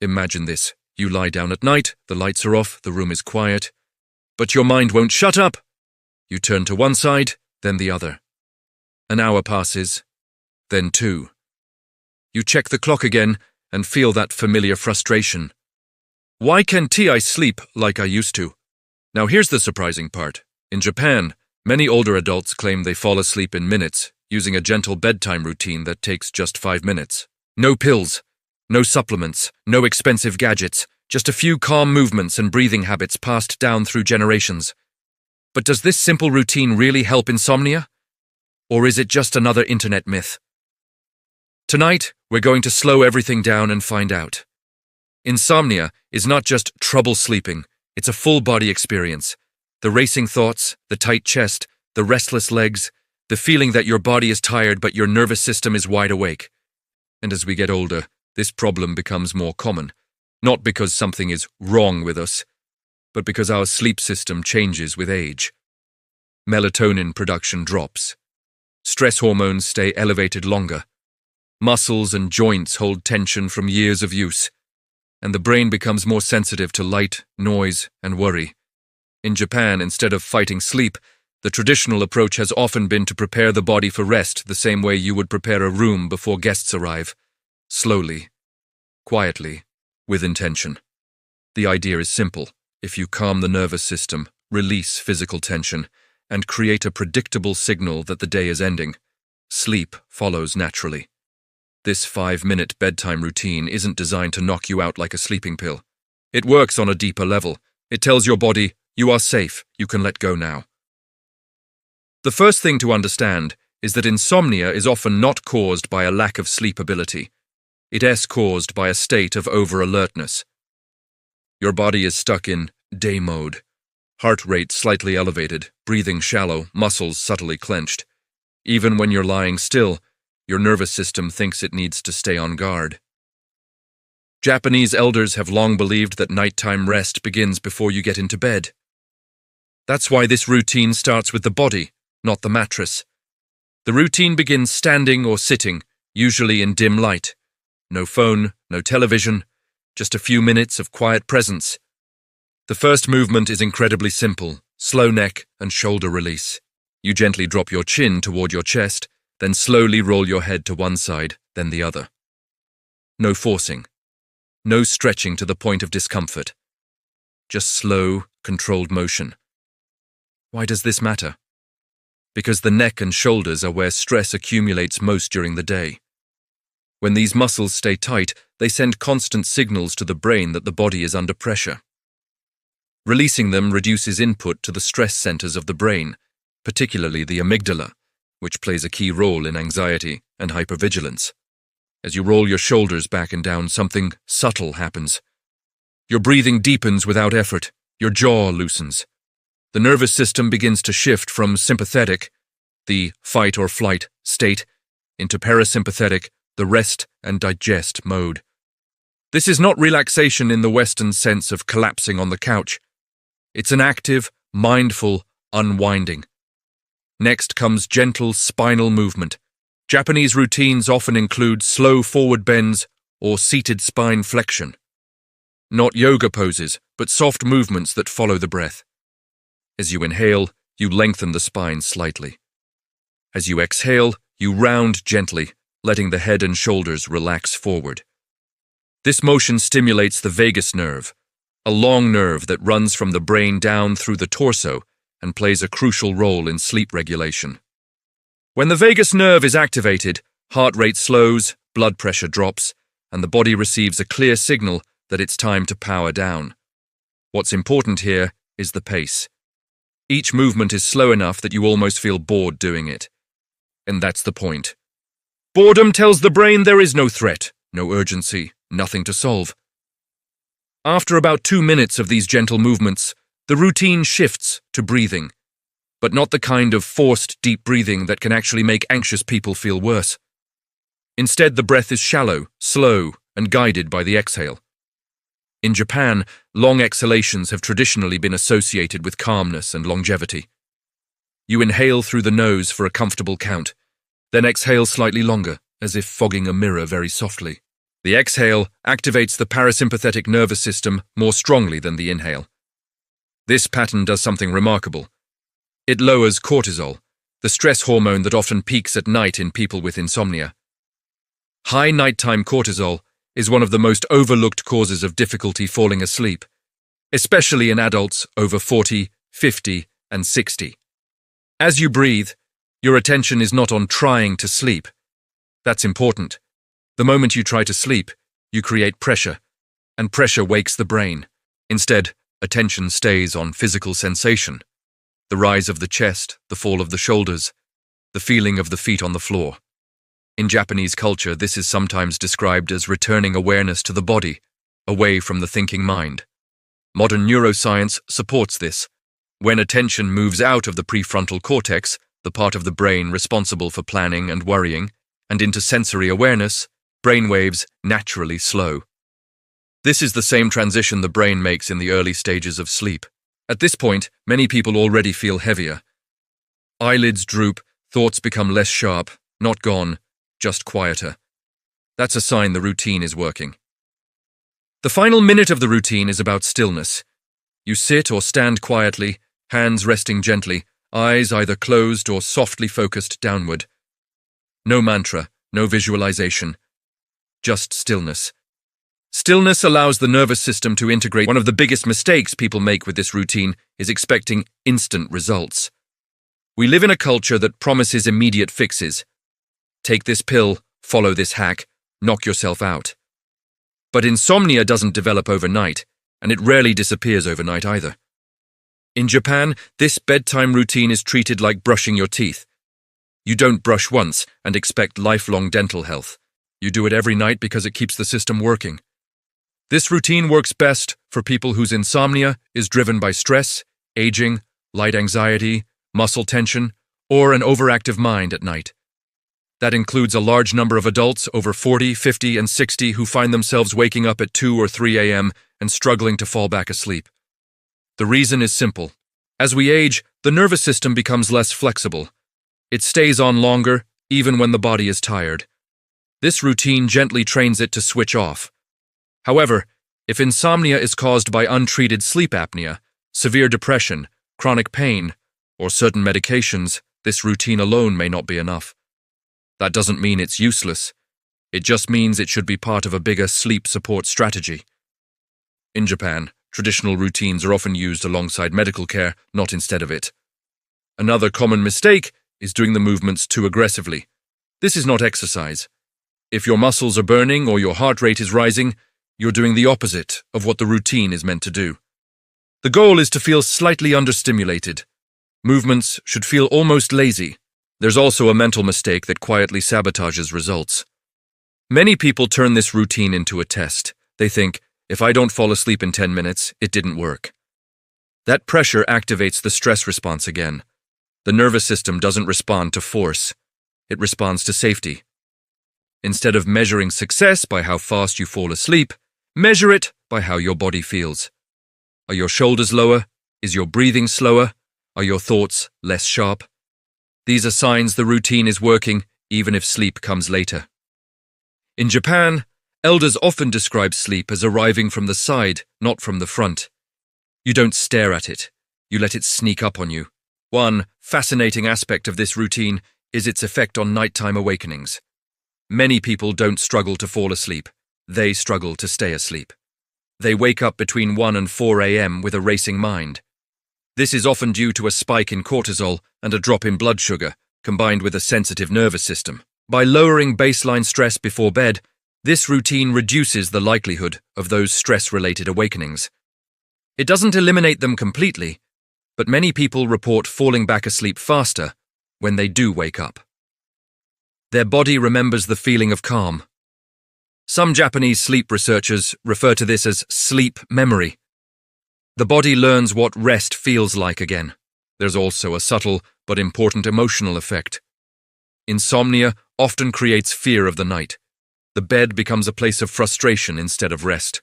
Imagine this. You lie down at night, the lights are off, the room is quiet. But your mind won't shut up. You turn to one side, then the other. An hour passes, then 2. You check the clock again and feel that familiar frustration. Why can't I sleep like I used to? Now here's the surprising part. In Japan, many older adults claim they fall asleep in minutes, using a gentle bedtime routine that takes just 5 minutes. No pills, no supplements, no expensive gadgets, just a few calm movements and breathing habits passed down through generations. But does this simple routine really help insomnia? Or is it just another internet myth? Tonight, we're going to slow everything down and find out. Insomnia is not just trouble sleeping, it's a full-body experience. The racing thoughts, the tight chest, the restless legs, the feeling that your body is tired but your nervous system is wide awake. And as we get older, this problem becomes more common, not because something is wrong with us, but because our sleep system changes with age. Melatonin production drops. Stress hormones stay elevated longer. Muscles and joints hold tension from years of use, and the brain becomes more sensitive to light, noise, and worry. In Japan, instead of fighting sleep, the traditional approach has often been to prepare the body for rest the same way you would prepare a room before guests arrive. Slowly, quietly, with intention. The idea is simple. If you calm the nervous system, release physical tension, and create a predictable signal that the day is ending, sleep follows naturally. This 5-minute bedtime routine isn't designed to knock you out like a sleeping pill. It works on a deeper level. It tells your body, you are safe, you can let go now. The first thing to understand is that insomnia is often not caused by a lack of sleep ability. It is caused by a state of over-alertness. Your body is stuck in day mode. Heart rate slightly elevated, breathing shallow, muscles subtly clenched. Even when you're lying still, your nervous system thinks it needs to stay on guard. Japanese elders have long believed that nighttime rest begins before you get into bed. That's why this routine starts with the body, not the mattress. The routine begins standing or sitting, usually in dim light. No phone, no television, just a few minutes of quiet presence. The first movement is incredibly simple, slow neck and shoulder release. You gently drop your chin toward your chest, then slowly roll your head to one side, then the other. No forcing. No stretching to the point of discomfort. Just slow, controlled motion. Why does this matter? Because the neck and shoulders are where stress accumulates most during the day. When these muscles stay tight, they send constant signals to the brain that the body is under pressure. Releasing them reduces input to the stress centers of the brain, particularly the amygdala, which plays a key role in anxiety and hypervigilance. As you roll your shoulders back and down, something subtle happens. Your breathing deepens without effort, your jaw loosens. The nervous system begins to shift from sympathetic, the fight or flight state, into parasympathetic, the rest and digest mode. This is not relaxation in the Western sense of collapsing on the couch. It's an active, mindful unwinding. Next comes gentle spinal movement. Japanese routines often include slow forward bends or seated spine flexion. Not yoga poses, but soft movements that follow the breath. As you inhale, you lengthen the spine slightly. As you exhale, you round gently, letting the head and shoulders relax forward. This motion stimulates the vagus nerve, a long nerve that runs from the brain down through the torso and plays a crucial role in sleep regulation. When the vagus nerve is activated, heart rate slows, blood pressure drops, and the body receives a clear signal that it's time to power down. What's important here is the pace. Each movement is slow enough that you almost feel bored doing it. And that's the point. Boredom tells the brain there is no threat, no urgency, nothing to solve. After about 2 minutes of these gentle movements, the routine shifts to breathing, but not the kind of forced deep breathing that can actually make anxious people feel worse. Instead, the breath is shallow, slow, and guided by the exhale. In Japan, long exhalations have traditionally been associated with calmness and longevity. You inhale through the nose for a comfortable count, then exhale slightly longer, as if fogging a mirror very softly. The exhale activates the parasympathetic nervous system more strongly than the inhale. This pattern does something remarkable. It lowers cortisol, the stress hormone that often peaks at night in people with insomnia. High nighttime cortisol is one of the most overlooked causes of difficulty falling asleep, especially in adults over 40, 50, and 60. As you breathe, your attention is not on trying to sleep. That's important. The moment you try to sleep, you create pressure, and pressure wakes the brain. Instead, attention stays on physical sensation. The rise of the chest, the fall of the shoulders, the feeling of the feet on the floor. In Japanese culture, this is sometimes described as returning awareness to the body, away from the thinking mind. Modern neuroscience supports this. When attention moves out of the prefrontal cortex, the part of the brain responsible for planning and worrying, and into sensory awareness, brainwaves naturally slow. This is the same transition the brain makes in the early stages of sleep. At this point, many people already feel heavier. Eyelids droop, thoughts become less sharp, not gone, just quieter. That's a sign the routine is working. The final minute of the routine is about stillness. You sit or stand quietly, hands resting gently, eyes either closed or softly focused downward. No mantra, no visualization, just stillness. Stillness allows the nervous system to integrate. One of the biggest mistakes people make with this routine is expecting instant results. We live in a culture that promises immediate fixes. Take this pill, follow this hack, knock yourself out. But insomnia doesn't develop overnight, and it rarely disappears overnight either. In Japan, this bedtime routine is treated like brushing your teeth. You don't brush once and expect lifelong dental health. You do it every night because it keeps the system working. This routine works best for people whose insomnia is driven by stress, aging, light anxiety, muscle tension, or an overactive mind at night. That includes a large number of adults over 40, 50, and 60 who find themselves waking up at 2 or 3 a.m. and struggling to fall back asleep. The reason is simple. As we age, the nervous system becomes less flexible. It stays on longer, even when the body is tired. This routine gently trains it to switch off. However, if insomnia is caused by untreated sleep apnea, severe depression, chronic pain, or certain medications, this routine alone may not be enough. That doesn't mean it's useless. It just means it should be part of a bigger sleep support strategy. In Japan, traditional routines are often used alongside medical care, not instead of it. Another common mistake is doing the movements too aggressively. This is not exercise. If your muscles are burning or your heart rate is rising, you're doing the opposite of what the routine is meant to do. The goal is to feel slightly understimulated. Movements should feel almost lazy. There's also a mental mistake that quietly sabotages results. Many people turn this routine into a test. They think, if I don't fall asleep in 10 minutes, it didn't work. That pressure activates the stress response again. The nervous system doesn't respond to force. It responds to safety. Instead of measuring success by how fast you fall asleep, measure it by how your body feels. Are your shoulders lower? Is your breathing slower? Are your thoughts less sharp? These are signs the routine is working, even if sleep comes later. In Japan, elders often describe sleep as arriving from the side, not from the front. You don't stare at it. You let it sneak up on you. One fascinating aspect of this routine is its effect on nighttime awakenings. Many people don't struggle to fall asleep. They struggle to stay asleep. They wake up between 1 and 4 a.m. with a racing mind. This is often due to a spike in cortisol and a drop in blood sugar, combined with a sensitive nervous system. By lowering baseline stress before bed, this routine reduces the likelihood of those stress-related awakenings. It doesn't eliminate them completely, but many people report falling back asleep faster when they do wake up. Their body remembers the feeling of calm. Some Japanese sleep researchers refer to this as sleep memory. The body learns what rest feels like again. There's also a subtle but important emotional effect. Insomnia often creates fear of the night. The bed becomes a place of frustration instead of rest.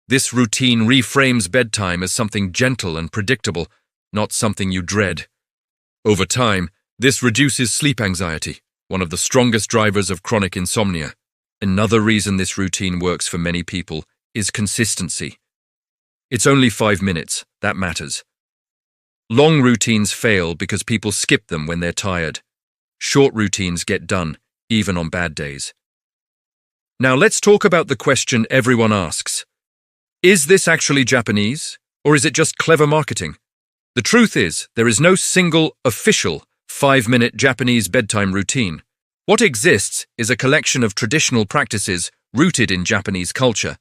This routine reframes bedtime as something gentle and predictable, not something you dread. Over time, this reduces sleep anxiety, one of the strongest drivers of chronic insomnia. Another reason this routine works for many people is consistency. It's only 5 minutes, that matters. Long routines fail because people skip them when they're tired. Short routines get done, even on bad days. Now let's talk about the question everyone asks. Is this actually Japanese, or is it just clever marketing? The truth is, there is no single, official, 5-minute Japanese bedtime routine. What exists is a collection of traditional practices rooted in Japanese culture.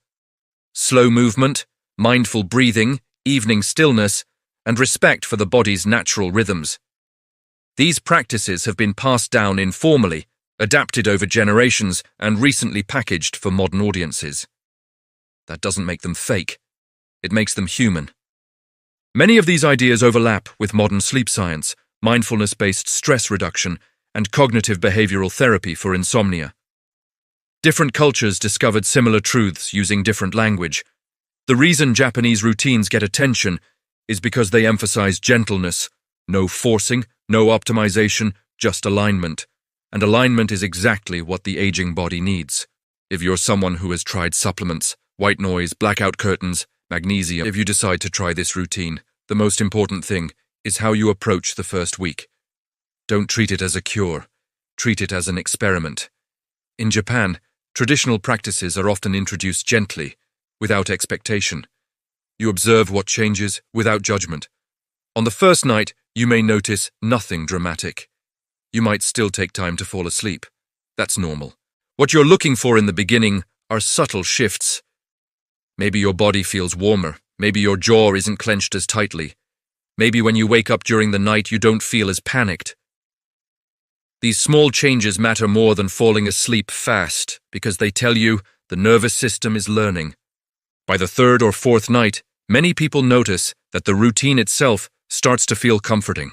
Slow movement, mindful breathing, evening stillness, and respect for the body's natural rhythms. These practices have been passed down informally, adapted over generations, and recently packaged for modern audiences. That doesn't make them fake. It makes them human. Many of these ideas overlap with modern sleep science, mindfulness-based stress reduction, and cognitive behavioral therapy for insomnia. Different cultures discovered similar truths using different language. The reason Japanese routines get attention is because they emphasize gentleness, no forcing, no optimization, just alignment. And alignment is exactly what the aging body needs. If you're someone who has tried supplements, white noise, blackout curtains, magnesium, if you decide to try this routine, the most important thing is how you approach the first week. Don't treat it as a cure. Treat it as an experiment. In Japan, traditional practices are often introduced gently, without expectation. You observe what changes without judgment. On the first night, you may notice nothing dramatic. You might still take time to fall asleep. That's normal. What you're looking for in the beginning are subtle shifts. Maybe your body feels warmer. Maybe your jaw isn't clenched as tightly. Maybe when you wake up during the night, you don't feel as panicked. These small changes matter more than falling asleep fast because they tell you the nervous system is learning. By the third or fourth night, many people notice that the routine itself starts to feel comforting.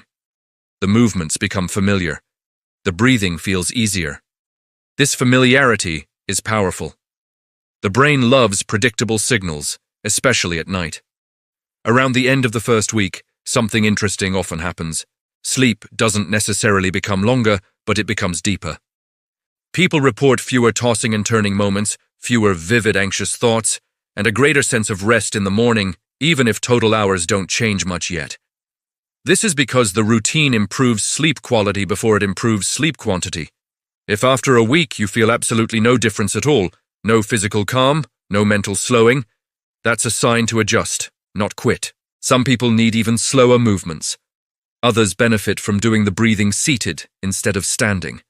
The movements become familiar. The breathing feels easier. This familiarity is powerful. The brain loves predictable signals, especially at night. Around the end of the first week, something interesting often happens. Sleep doesn't necessarily become longer, but it becomes deeper. People report fewer tossing and turning moments, fewer vivid anxious thoughts, and a greater sense of rest in the morning, even if total hours don't change much yet. This is because the routine improves sleep quality before it improves sleep quantity. If after a week you feel absolutely no difference at all, no physical calm, no mental slowing, that's a sign to adjust, not quit. Some people need even slower movements. Others benefit from doing the breathing seated instead of standing.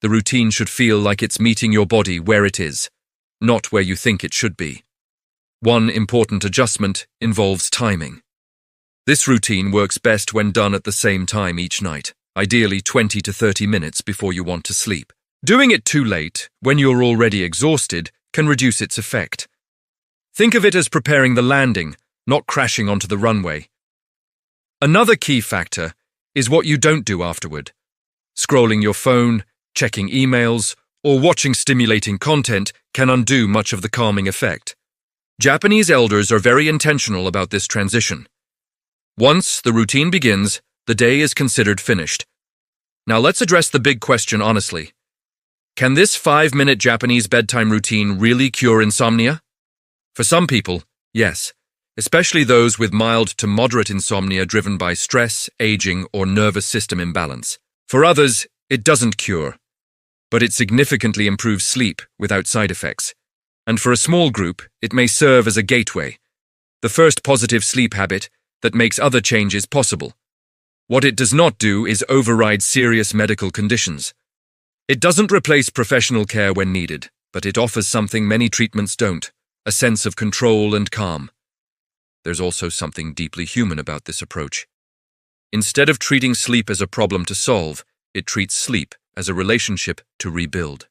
The routine should feel like it's meeting your body where it is, not where you think it should be. One important adjustment involves timing. This routine works best when done at the same time each night, ideally 20 to 30 minutes before you want to sleep. Doing it too late, when you're already exhausted, can reduce its effect. Think of it as preparing the landing, not crashing onto the runway. Another key factor is what you don't do afterward. Scrolling your phone, checking emails, or watching stimulating content can undo much of the calming effect. Japanese elders are very intentional about this transition. Once the routine begins, the day is considered finished. Now let's address the big question honestly. Can this 5-minute Japanese bedtime routine really cure insomnia? For some people, yes, especially those with mild to moderate insomnia driven by stress, aging, or nervous system imbalance. For others, it doesn't cure, but it significantly improves sleep without side effects. And for a small group, it may serve as a gateway, the first positive sleep habit that makes other changes possible. What it does not do is override serious medical conditions. It doesn't replace professional care when needed, but it offers something many treatments don't, a sense of control and calm. There's also something deeply human about this approach. Instead of treating sleep as a problem to solve, it treats sleep as a relationship to rebuild.